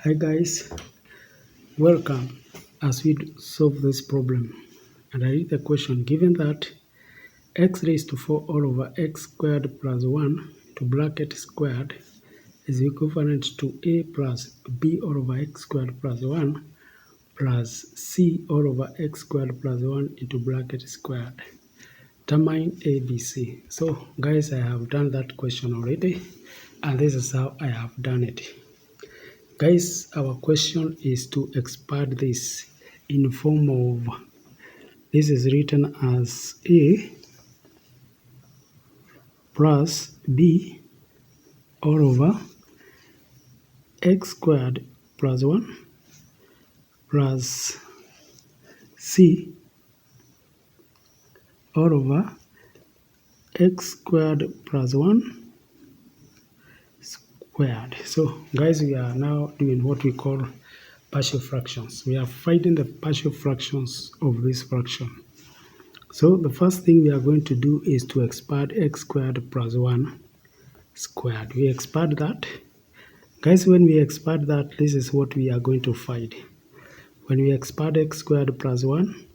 Hi guys, welcome as we solve this problem. And I read the question, given that x raised to 4 all over x squared plus 1 to bracket squared is equivalent to a plus b all over x squared plus 1 plus c all over x squared plus 1 into bracket squared. Determine ABC. So guys, I have done that question already and this is how I have done it. Guys, our question is to expand this in form of, this is written as a plus b all over x squared plus 1 plus c all over x squared plus 1 squared. So guys, we are now doing what we call partial fractions. We are finding the partial fractions of this fraction. So the first thing we are going to do is to expand x squared plus 1 squared. We expand that. Guys, when we expand that, this is what we are going to find. When we expand x squared plus 1,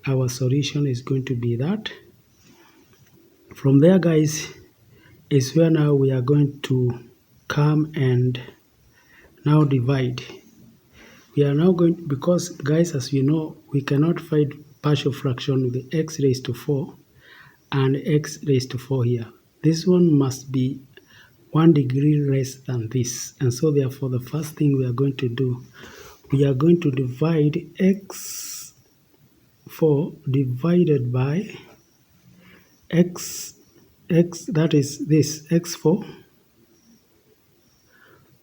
our solution is going to be that. From there, guys, is where now we are going to come and now divide. We are now going, because guys, as you know, we cannot find partial fraction with the x raised to 4 and x raised to 4 here. This one must be 1 degree less than this, and so therefore the first thing we are going to do, we are going to divide x4 divided by x, that is this x4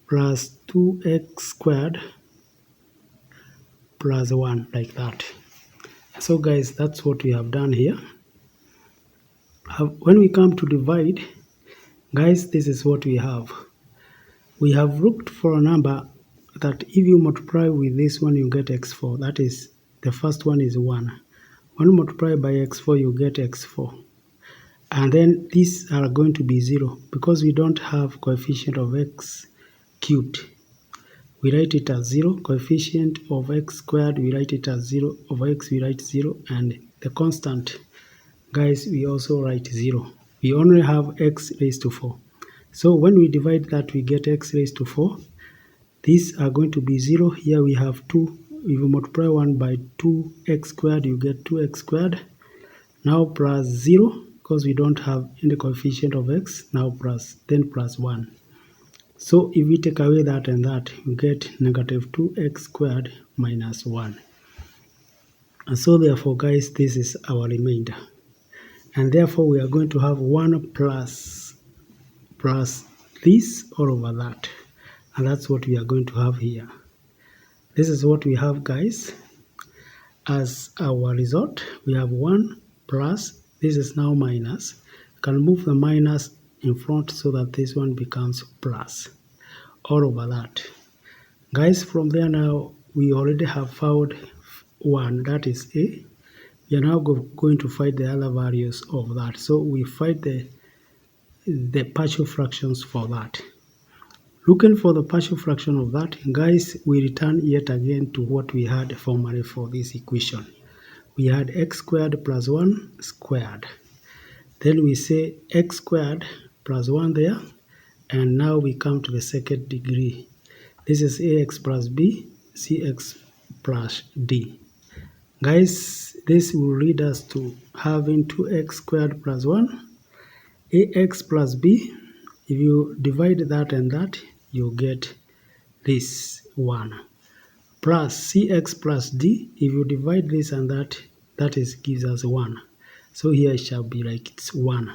plus 2x squared plus 1, like that. So guys, that's what we have done here. When we come to divide, guys, this is what we have. We have looked for a number that if you multiply with this one, you get x4. That is, the first one is 1. When multiplied by x4, you get x4. And then these are going to be 0 because we don't have coefficient of x cubed. We write it as 0. Coefficient of x squared, we write it as 0. Of x, we write 0. And the constant, guys, we also write 0. We only have x raised to 4. So when we divide that, we get x raised to 4. These are going to be 0. Here we have 2. If you multiply 1 by 2x squared, you get 2x squared. Now plus 0, because we don't have any coefficient of x. Now plus, then plus 1. So if we take away that and that, you get negative 2x squared minus 1. And so therefore, guys, this is our remainder. And therefore, we are going to have 1 plus this all over that. And that's what we are going to have here. This is what we have, guys. As our result, we have 1 plus, this is now minus. You can move the minus in front so that this one becomes plus all over that. Guys, from there now, we already have found 1, that is a. We are now going to find the other values of that. So we find the partial fractions for that. Looking for the partial fraction of that, guys, we return yet again to what we had formerly for this equation. We had x squared plus 1 squared. Then we say x squared plus 1 there. And now we come to the second degree. This is ax plus b, cx plus d. Guys, this will lead us to having 2x squared plus 1, ax plus b. If you divide that and that, you get this 1. Plus cx plus d. If you divide this and that, that is gives us 1. So here it shall be like it's 1.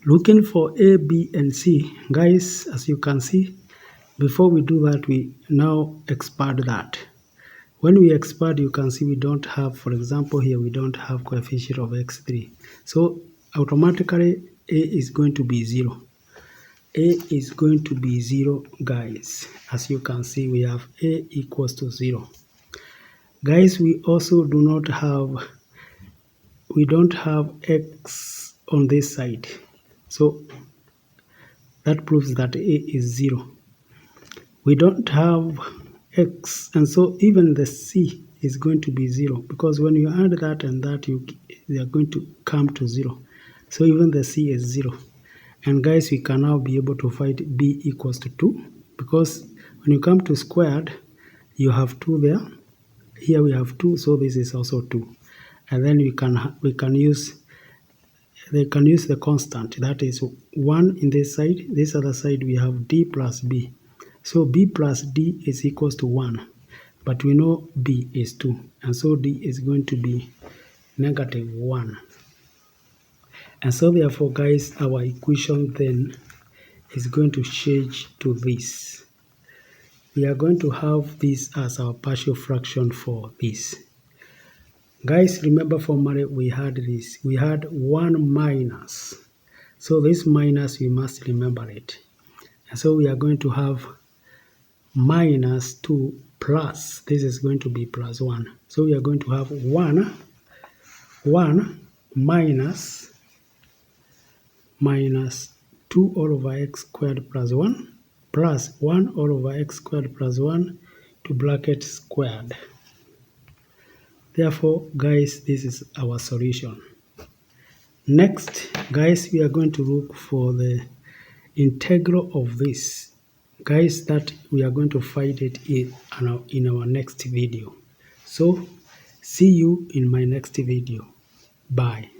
Looking for a, b, and c. Guys, as you can see, before we do that, we now expand that. When we expand, you can see we don't have, for example, here we don't have coefficient of x3. So automatically a is going to be 0. A is going to be 0, guys. As you can see, we have a equals to 0. Guys, we also don't have x on this side. So that proves that a is 0. We don't have x, and so even the c is going to be 0, because when you add that and that, they are going to come to 0. So even the c is 0. And guys, we can now be able to find b equals to 2, because when you come to squared, you have 2 there. Here we have 2, so this is also 2. And then they can use the constant, that is 1 in this side. This other side we have d plus b. So b plus d is equals to 1, but we know b is 2, and so d is going to be negative 1. And so therefore, guys, our equation then is going to change to this. We are going to have this as our partial fraction for this. Guys, remember formally we had this. We had 1 minus. So this minus, we must remember it. And so we are going to have minus 2 plus. This is going to be plus 1. So we are going to have 1 minus 2 all over x squared plus 1 plus 1 all over x squared plus 1 to bracket squared. Therefore, guys, this is our solution. Next, guys, we are going to look for the integral of this. Guys, that we are going to find it in our next video. So, see you in my next video. Bye.